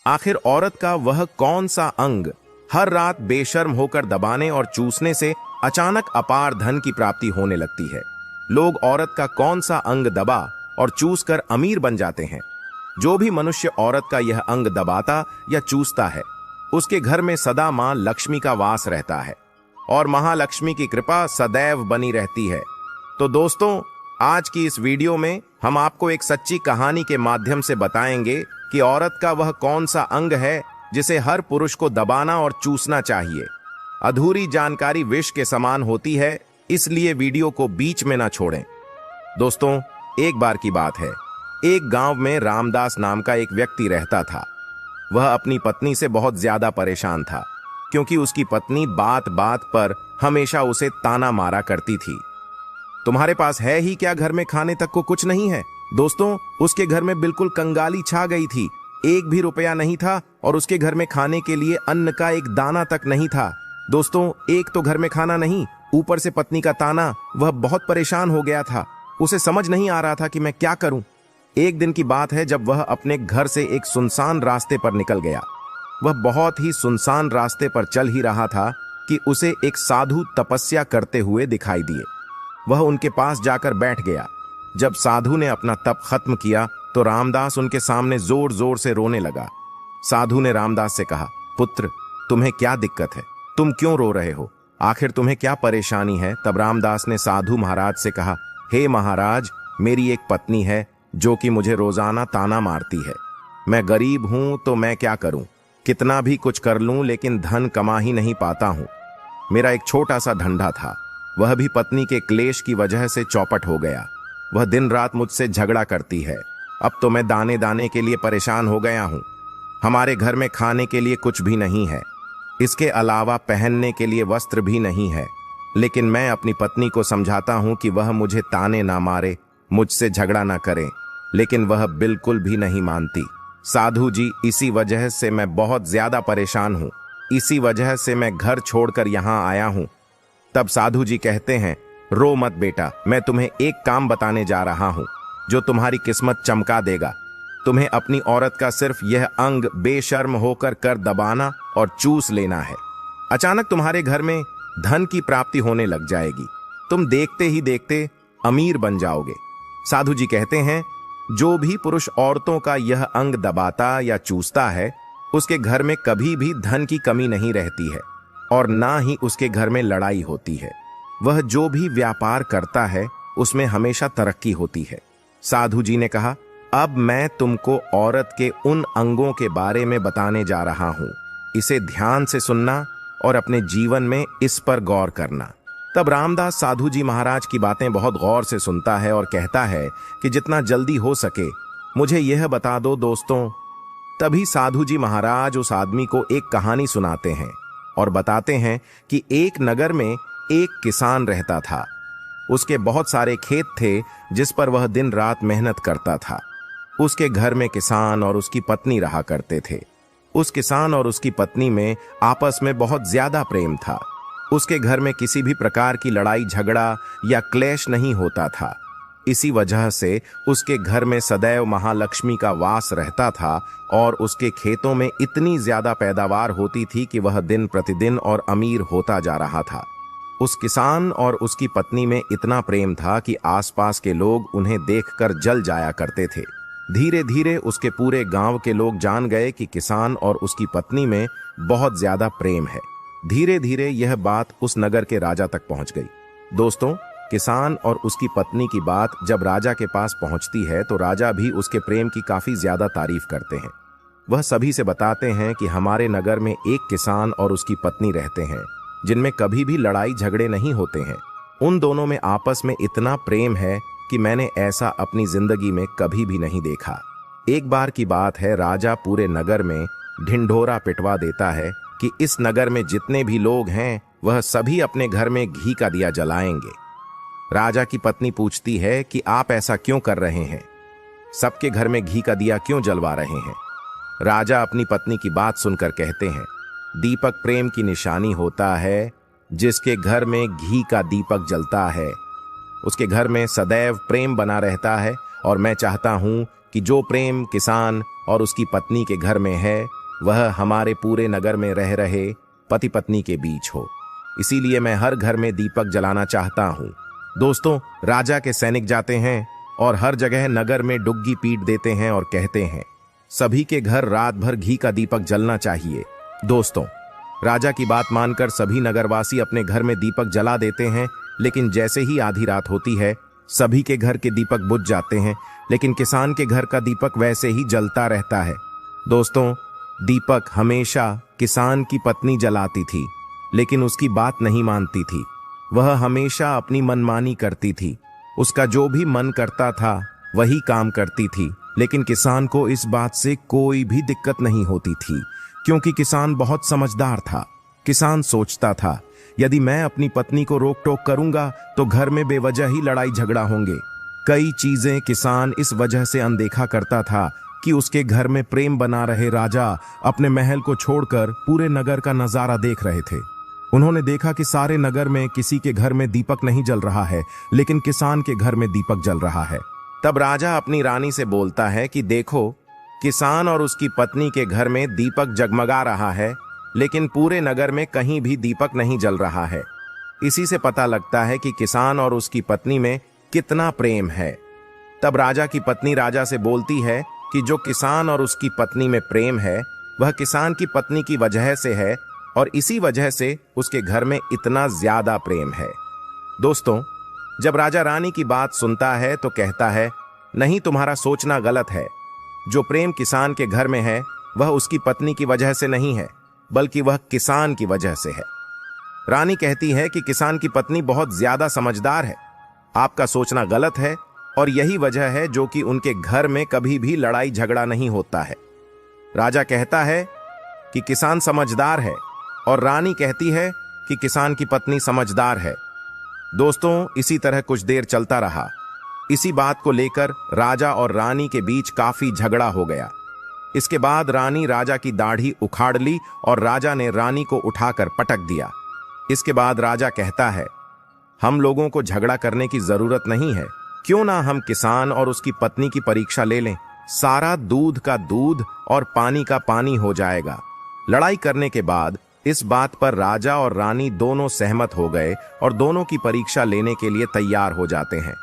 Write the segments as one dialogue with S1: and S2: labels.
S1: आखिर औरत का वह कौन सा अंग हर रात बेशर्म होकर दबाने और चूसने से अचानक अपार धन की प्राप्ति होने लगती है? लोग औरत का कौन सा अंग दबा और चूस कर अमीर बन जाते हैं? जो भी मनुष्य औरत का यह अंग दबाता या चूसता है, उसके घर में सदा मां लक्ष्मी का वास रहता है और महालक्ष्मी की कृपा सदैव बनी रहती है। तो दोस्तों, आज की इस वीडियो में हम आपको एक सच्ची कहानी के माध्यम से बताएंगे कि औरत का वह कौन सा अंग है जिसे हर पुरुष को दबाना और चूसना चाहिए। अधूरी जानकारी विष के समान होती है, इसलिए वीडियो को बीच में ना छोड़ें। दोस्तों, एक बार की बात है, एक गांव में रामदास नाम का एक व्यक्ति रहता था। वह अपनी पत्नी से बहुत ज्यादा परेशान था, क्योंकि उसकी पत्नी बात बात पर हमेशा उसे ताना मारा करती थी। तुम्हारे पास है ही क्या, घर में खाने तक को कुछ नहीं है? दोस्तों, उसके घर में बिल्कुल कंगाली छा गई थी। एक भी रुपया नहीं था और उसके घर में खाने के लिए अन्न का एक दाना तक नहीं था। दोस्तों, एक तो घर में खाना नहीं, ऊपर से पत्नी का ताना। वह बहुत परेशान हो गया था। उसे समझ नहीं आ रहा था कि मैं क्या करूं। एक दिन की बात है जब वह अपने घर से एक सुनसान रास्ते पर निकल गया। वह बहुत ही सुनसान रास्ते पर चल ही रहा था कि उसे एक साधु तपस्या करते हुए दिखाई दिए। वह उनके पास जाकर बैठ गया। जब साधु ने अपना तप खत्म किया तो रामदास उनके सामने जोर जोर से रोने लगा। साधु ने रामदास से कहा, पुत्र, तुम्हें क्या दिक्कत है? तुम क्यों रो रहे हो? आखिर तुम्हें क्या परेशानी है? तब रामदास ने साधु महाराज से कहा, हे महाराज, मेरी एक पत्नी है जो कि मुझे रोजाना ताना मारती है। मैं गरीब हूं तो मैं क्या करूं? कितना भी कुछ कर लूं लेकिन धन कमा ही नहीं पाता हूं। मेरा एक छोटा सा धंधा था, वह भी पत्नी के क्लेश की वजह से चौपट हो गया। वह दिन रात मुझसे झगड़ा करती है। अब तो मैं दाने दाने के लिए परेशान हो गया हूं। हमारे घर में खाने के लिए कुछ भी नहीं है, इसके अलावा पहनने के लिए वस्त्र भी नहीं है। लेकिन मैं अपनी पत्नी को समझाता हूं कि वह मुझे ताने ना मारे, मुझसे झगड़ा ना करे, लेकिन वह बिल्कुल भी नहीं मानती। साधु जी, इसी वजह से मैं बहुत ज्यादा परेशान हूं। इसी वजह से मैं घर छोड़कर यहां आया हूं। तब साधु जी कहते हैं, रो मत बेटा, मैं तुम्हें एक काम बताने जा रहा हूं जो तुम्हारी किस्मत चमका देगा। तुम्हें अपनी औरत का सिर्फ यह अंग बेशर्म होकर कर दबाना और चूस लेना है। अचानक तुम्हारे घर में धन की प्राप्ति होने लग जाएगी। तुम देखते ही देखते अमीर बन जाओगे। साधु जी कहते हैं, जो भी पुरुष औरतों का यह अंग दबाता या चूसता है, उसके घर में कभी भी धन की कमी नहीं रहती है और ना ही उसके घर में लड़ाई होती है। वह जो भी व्यापार करता है उसमें हमेशा तरक्की होती है। साधु जी ने कहा, अब मैं तुमको औरत के उन अंगों के बारे में बताने जा रहा हूं। इसे ध्यान से सुनना और अपने जीवन में इस पर गौर करना। तब रामदास साधु जी महाराज की बातें बहुत गौर से सुनता है और कहता है कि जितना जल्दी हो सके मुझे यह बता दो दोस्तों। तभी साधु जी महाराज उस आदमी को एक कहानी सुनाते हैं और बताते हैं कि एक नगर में एक किसान रहता था। उसके बहुत सारे खेत थे जिस पर वह दिन रात मेहनत करता था। उसके घर में किसान और उसकी पत्नी रहा करते थे। उस किसान और उसकी पत्नी में आपस में बहुत ज्यादा प्रेम था। उसके घर में किसी भी प्रकार की लड़ाई झगड़ा या क्लेश नहीं होता था। इसी वजह से उसके घर में सदैव महालक्ष्मी का वास रहता था और उसके खेतों में इतनी ज्यादा पैदावार होती थी कि वह दिन प्रतिदिन और अमीर होता जा रहा था। उस किसान और उसकी पत्नी में इतना प्रेम था कि आसपास के लोग उन्हें देखकर जल जाया करते थे। धीरे धीरे उसके पूरे गांव के लोग जान गए कि किसान और उसकी पत्नी में बहुत ज्यादा प्रेम है। धीरे धीरे यह बात उस नगर के राजा तक पहुंच गई। दोस्तों, किसान और उसकी पत्नी की बात जब राजा के पास पहुंचती है तो राजा भी उसके प्रेम की काफी ज्यादा तारीफ करते हैं। वह सभी से बताते हैं कि हमारे नगर में एक किसान और उसकी पत्नी रहते हैं जिनमें कभी भी लड़ाई झगड़े नहीं होते हैं। उन दोनों में आपस में इतना प्रेम है कि मैंने ऐसा अपनी जिंदगी में कभी भी नहीं देखा। एक बार की बात है, राजा पूरे नगर में ढिंढोरा पिटवा देता है कि इस नगर में जितने भी लोग हैं वह सभी अपने घर में घी का दिया जलाएंगे। राजा की पत्नी पूछती है कि आप ऐसा क्यों कर रहे हैं? सबके घर में घी का दिया क्यों जलवा रहे हैं? राजा अपनी पत्नी की बात सुनकर कहते हैं, दीपक प्रेम की निशानी होता है। जिसके घर में घी का दीपक जलता है उसके घर में सदैव प्रेम बना रहता है और मैं चाहता हूं कि जो प्रेम किसान और उसकी पत्नी के घर में है वह हमारे पूरे नगर में रह रहे पति पत्नी के बीच हो। इसीलिए मैं हर घर में दीपक जलाना चाहता हूं। दोस्तों, राजा के सैनिक जाते हैं और हर जगह नगर में डुग्गी पीट देते हैं और कहते हैं सभी के घर रात भर घी का दीपक जलना चाहिए। दोस्तों, राजा की बात मानकर सभी नगरवासी अपने घर में दीपक जला देते हैं, लेकिन जैसे ही आधी रात होती है सभी के घर के दीपक बुझ जाते हैं, लेकिन किसान के घर का दीपक वैसे ही जलता रहता है। दोस्तों, दीपक हमेशा किसान की पत्नी जलाती थी, लेकिन उसकी बात नहीं मानती थी। वह हमेशा अपनी मनमानी करती थी। उसका जो भी मन करता था वही काम करती थी, लेकिन किसान को इस बात से कोई भी दिक्कत नहीं होती थी, क्योंकि किसान बहुत समझदार था। किसान सोचता था यदि मैं अपनी पत्नी को रोक टोक करूंगा तो घर में बेवजह ही लड़ाई झगड़ा होंगे। कई चीजें किसान इस वजह से अनदेखा करता था कि उसके घर में प्रेम बना रहे राजा अपने महल को छोड़कर पूरे नगर का नजारा देख रहे थे। उन्होंने देखा कि सारे नगर में किसी के घर में दीपक नहीं जल रहा है, लेकिन किसान के घर में दीपक जल रहा है। तब राजा अपनी रानी से बोलता है कि देखो, किसान और उसकी पत्नी के घर में दीपक जगमगा रहा है, लेकिन पूरे नगर में कहीं भी दीपक नहीं जल रहा है। इसी से पता लगता है कि किसान और उसकी पत्नी में कितना प्रेम है। तब राजा की पत्नी राजा से बोलती है कि जो किसान और उसकी पत्नी में प्रेम है वह किसान की पत्नी की वजह से है, और इसी वजह से उसके घर में इतना ज्यादा प्रेम है। दोस्तों, जब राजा रानी की बात सुनता है तो कहता है नहीं, तुम्हारा सोचना गलत है। जो प्रेम किसान के घर में है वह उसकी पत्नी की वजह से नहीं है, बल्कि वह किसान की वजह से है। रानी कहती है कि किसान की पत्नी बहुत ज्यादा समझदार है। आपका सोचना गलत है, और यही वजह है जो कि उनके घर में कभी भी लड़ाई झगड़ा नहीं होता है। राजा कहता है कि किसान समझदार है, और रानी कहती है कि किसान की पत्नी समझदार है। दोस्तों, इसी तरह कुछ देर चलता रहा। इसी बात को लेकर राजा और रानी के बीच काफी झगड़ा हो गया। इसके बाद रानी राजा की दाढ़ी उखाड़ ली और राजा ने रानी को उठाकर पटक दिया। इसके बाद राजा कहता है हम लोगों को झगड़ा करने की जरूरत नहीं है, क्यों ना हम किसान और उसकी पत्नी की परीक्षा ले लें। सारा दूध का दूध और पानी का पानी हो जाएगा। लड़ाई करने के बाद इस बात पर राजा और रानी दोनों सहमत हो गए और दोनों की परीक्षा लेने के लिए तैयार हो जाते हैं।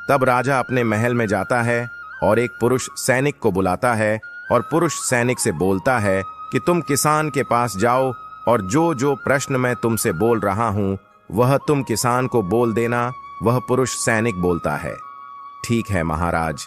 S1: तब राजा अपने महल में जाता है और एक पुरुष सैनिक को बुलाता है और पुरुष सैनिक से बोलता है कि तुम किसान के पास जाओ और जो जो प्रश्न मैं तुमसे बोल रहा हूं वह तुम किसान को बोल देना। वह पुरुष सैनिक बोलता है ठीक है महाराज।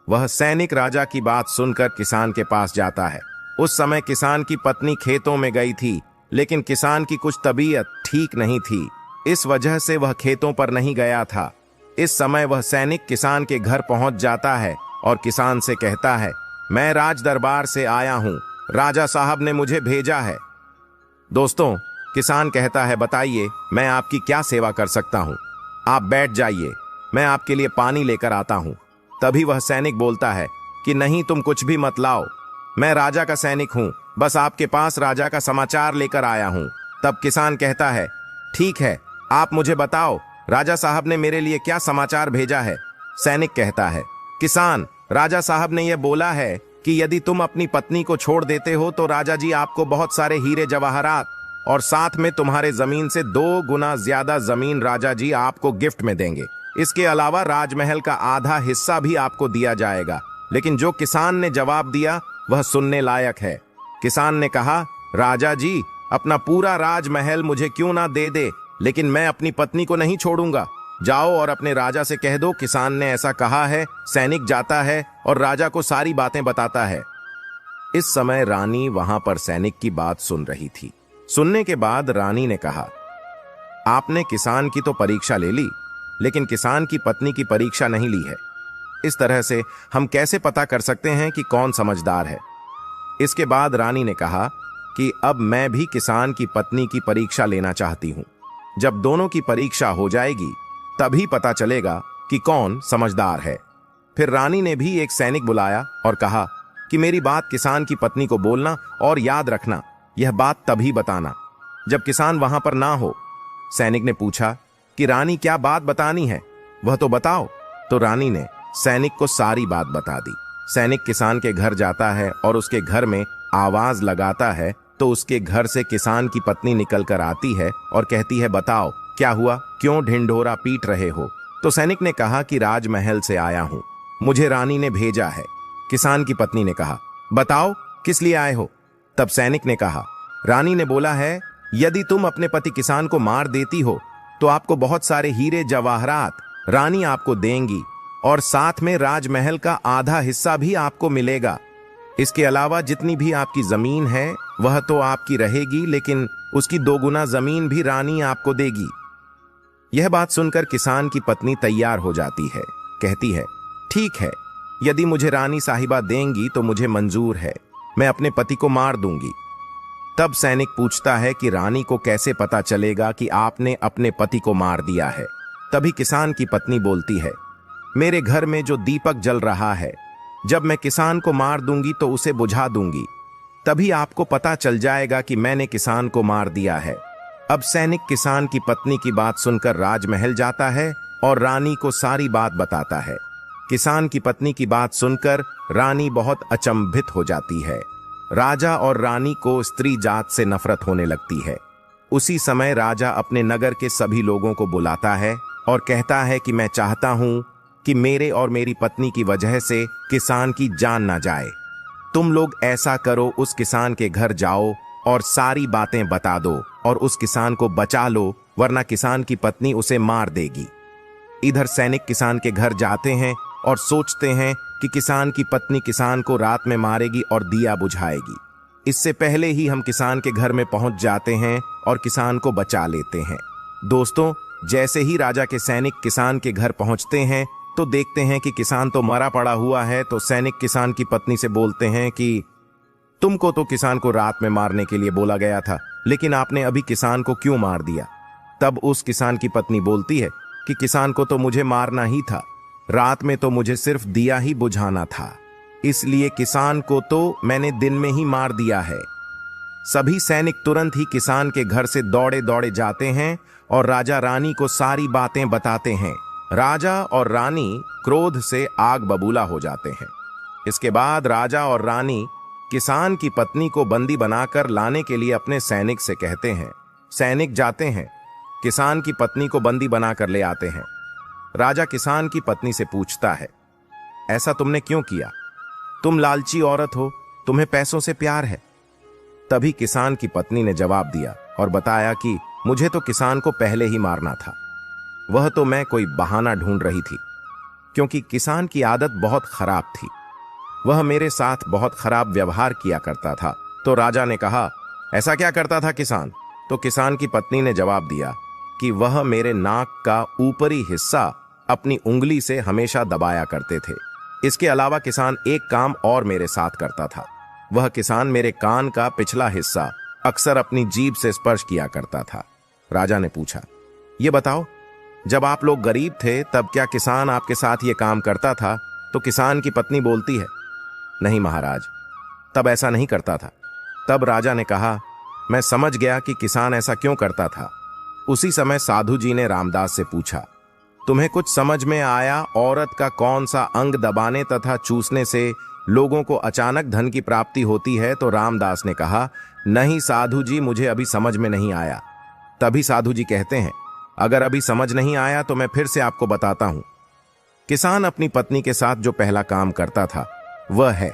S1: वह सैनिक राजा की बात सुनकर किसान के पास जाता है। उस समय किसान की पत्नी खेतों में गई थी, लेकिन किसान की कुछ तबीयत ठीक नहीं थी, इस वजह से वह खेतों पर नहीं गया था। इस समय वह सैनिक किसान के घर पहुंच जाता है और किसान से कहता है मैं राज दरबार से आया हूं, राजा साहब ने मुझे भेजा है। दोस्तों, किसान कहता है बताइए मैं आपकी क्या सेवा कर सकता हूं। आप बैठ जाइए, मैं आपके लिए पानी लेकर आता हूं। तभी वह सैनिक बोलता है कि नहीं, तुम कुछ भी मत लाओ, मैं राजा का सैनिक हूं, बस आपके पास राजा का समाचार लेकर आया हूं। तब किसान कहता है ठीक है, आप मुझे बताओ राजा साहब ने मेरे लिए क्या समाचार भेजा है। सैनिक कहता है किसान, राजा साहब ने यह बोला है कि यदि तुम अपनी पत्नी को छोड़ देते हो तो राजा जी आपको बहुत सारे हीरे जवाहरात और साथ में तुम्हारे जमीन से 2 गुना ज्यादा जमीन राजा जी आपको गिफ्ट में देंगे। इसके अलावा राजमहल का आधा हिस्सा भी आपको दिया जाएगा। लेकिन जो किसान ने जवाब दिया वह सुनने लायक है। किसान ने कहा राजा जी अपना पूरा राजमहल मुझे क्यों ना दे दे, लेकिन मैं अपनी पत्नी को नहीं छोड़ूंगा। जाओ और अपने राजा से कह दो किसान ने ऐसा कहा है। सैनिक जाता है और राजा को सारी बातें बताता है। इस समय रानी वहां पर सैनिक की बात सुन रही थी। सुनने के बाद रानी ने कहा आपने किसान की तो परीक्षा ले ली, लेकिन किसान की पत्नी की परीक्षा नहीं ली है। इस तरह से हम कैसे पता कर सकते हैं कि कौन समझदार है। इसके बाद रानी ने कहा कि अब मैं भी किसान की पत्नी की परीक्षा लेना चाहती हूं। जब दोनों की परीक्षा हो जाएगी तभी पता चलेगा कि कौन समझदार है। फिर रानी ने भी एक सैनिक बुलाया और कहा कि मेरी बात किसान की पत्नी को बोलना और याद रखना, यह बात तभी बताना जब किसान वहां पर ना हो। सैनिक ने पूछा कि रानी क्या बात बतानी है, वह तो बताओ। तो रानी ने सैनिक को सारी बात बता दी। सैनिक किसान के घर जाता है और उसके घर में आवाज लगाता है तो उसके घर से किसान की पत्नी निकल कर आती है और कहती है, बताओ क्या हुआ, क्यों ढिंढोरा पीट रहे हो? तो सैनिक ने कहा कि राजमहल से आया हूं, मुझे रानी ने भेजा है। किसान की पत्नी ने कहा, बताओ किस लिए आए हो? तब सैनिक ने कहा, रानी ने बोला है यदि तुम अपने पति किसान को मार देती हो तो आपको बहुत सारे हीरे जवाहरात रानी आपको देंगी और साथ में राजमहल का आधा हिस्सा भी आपको मिलेगा। इसके अलावा जितनी भी आपकी जमीन है वह तो आपकी रहेगी, लेकिन उसकी 2 गुना जमीन भी रानी आपको देगी। यह बात सुनकर किसान की पत्नी तैयार हो जाती है, कहती है, ठीक है, यदि मुझे रानी साहिबा देंगी तो मुझे मंजूर है, मैं अपने पति को मार दूंगी। तब सैनिक पूछता है कि रानी को कैसे पता चलेगा कि आपने अपने पति को मार दिया है? तभी किसान की पत्नी बोलती है, मेरे घर में जो दीपक जल रहा है, जब मैं किसान को मार दूंगी तो उसे बुझा दूंगी, तभी आपको पता चल जाएगा कि मैंने किसान को मार दिया है। अब सैनिक किसान की पत्नी की बात सुनकर राजमहल जाता है और रानी को सारी बात बताता है। किसान की पत्नी की बात सुनकर रानी बहुत अचंभित हो जाती है। राजा और रानी को स्त्री जात से नफरत होने लगती है। उसी समय राजा अपने नगर के सभी लोगों को बुलाता है और कहता है कि मैं चाहता हूं कि मेरे और मेरी पत्नी की वजह से किसान की जान ना जाए। तुम लोग ऐसा करो, उस किसान के घर जाओ और सारी बातें बता दो और उस किसान को बचा लो, वरना किसान की पत्नी उसे मार देगी। इधर सैनिक किसान के घर जाते हैं और सोचते हैं कि किसान की पत्नी किसान को रात में मारेगी और दिया बुझाएगी। इससे पहले ही हम किसान के घर में पहुंच जाते हैं और किसान को बचा लेते हैं। दोस्तों, जैसे ही राजा के सैनिक किसान के घर पहुंचते हैं तो देखते हैं कि किसान तो मरा पड़ा हुआ है। तो सैनिक किसान की पत्नी से बोलते हैं कि तुमको तो किसान को रात में मारने के लिए बोला गया था, लेकिन आपने अभी किसान को क्यों मार दिया? तब उस किसान की पत्नी बोलती है कि किसान को तो मुझे मारना ही था, रात में तो मुझे सिर्फ दिया ही बुझाना था, इसलिए किसान को तो मैंने दिन में ही मार दिया है। सभी सैनिक तुरंत ही किसान के घर से दौड़े दौड़े जाते हैं और राजा रानी को सारी बातें बताते हैं। राजा और रानी क्रोध से आग बबूला हो जाते हैं। इसके बाद राजा और रानी किसान की पत्नी को बंदी बनाकर लाने के लिए अपने सैनिक से कहते हैं। सैनिक जाते हैं, किसान की पत्नी को बंदी बनाकर ले आते हैं। राजा किसान की पत्नी से पूछता है, ऐसा तुमने क्यों किया? तुम लालची औरत हो, तुम्हें पैसों से प्यार है। तभी किसान की पत्नी ने जवाब दिया और बताया कि मुझे तो किसान को पहले ही मारना था, वह तो मैं कोई बहाना ढूंढ रही थी, क्योंकि किसान की आदत बहुत खराब थी, वह मेरे साथ बहुत खराब व्यवहार किया करता था। तो राजा ने कहा, ऐसा क्या करता था किसान? तो किसान की पत्नी ने जवाब दिया कि वह मेरे नाक का ऊपरी हिस्सा अपनी उंगली से हमेशा दबाया करते थे। इसके अलावा किसान एक काम और मेरे साथ करता था, वह किसान मेरे कान का पिछला हिस्सा अक्सर अपनी जीभ से स्पर्श किया करता था। राजा ने पूछा, ये बताओ, जब आप लोग गरीब थे तब क्या किसान आपके साथ ये काम करता था? तो किसान की पत्नी बोलती है, नहीं महाराज, तब ऐसा नहीं करता था। तब राजा ने कहा, मैं समझ गया कि किसान ऐसा क्यों करता था। उसी समय साधु जी ने रामदास से पूछा, तुम्हें कुछ समझ में आया औरत का कौन सा अंग दबाने तथा चूसने से लोगों को अचानक धन की प्राप्ति होती है? तो रामदास ने कहा, नहीं साधु जी, मुझे अभी समझ में नहीं आया। तभी साधु जी कहते हैं, अगर अभी समझ नहीं आया तो मैं फिर से आपको बताता हूं। किसान अपनी पत्नी के साथ जो पहला काम करता था वह है,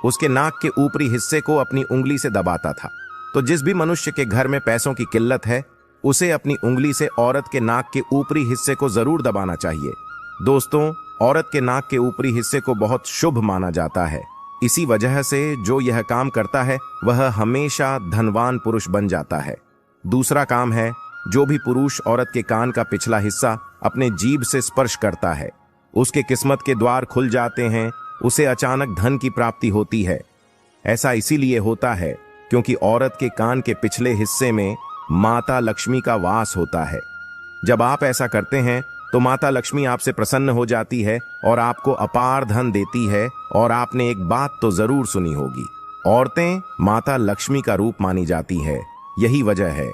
S1: उसके नाक के ऊपरी हिस्से को अपनी उंगली से दबाता था। तो जिस भी मनुष्य के घर में पैसों की किल्लत है, उसे अपनी उंगली से औरत के नाक के ऊपरी हिस्से को जरूर दबाना चाहिए। दोस्तों, औरत के नाक के ऊपरी हिस्से को बहुत शुभ माना जाता है। इसी वजह से जो यह काम करता है वह हमेशा धनवान पुरुष बन जाता है। दूसरा काम है, जो भी पुरुष औरत के कान का पिछला हिस्सा अपने जीभ से स्पर्श करता है, उसके किस्मत के द्वार खुल जाते हैं, उसे अचानक धन की प्राप्ति होती है। ऐसा इसीलिए होता है क्योंकि औरत के कान के पिछले हिस्से में माता लक्ष्मी का वास होता है। जब आप ऐसा करते हैं तो माता लक्ष्मी आपसे प्रसन्न हो जाती है और आपको अपार धन देती है। और आपने एक बात तो जरूर सुनी होगी, औरतें माता लक्ष्मी का रूप मानी जाती है। यही वजह है,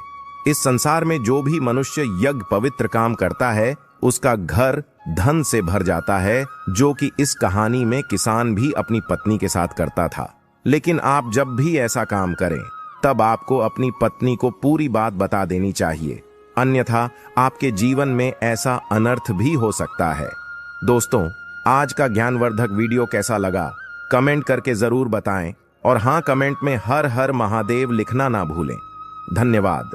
S1: इस संसार में जो भी मनुष्य यज्ञ पवित्र काम करता है उसका घर धन से भर जाता है, जो कि इस कहानी में किसान भी अपनी पत्नी के साथ करता था। लेकिन आप जब भी ऐसा काम करें तब आपको अपनी पत्नी को पूरी बात बता देनी चाहिए, अन्यथा आपके जीवन में ऐसा अनर्थ भी हो सकता है। दोस्तों, आज का ज्ञानवर्धक वीडियो कैसा लगा कमेंट करके जरूर बताएं और हाँ, कमेंट में हर हर महादेव लिखना ना भूलें। धन्यवाद।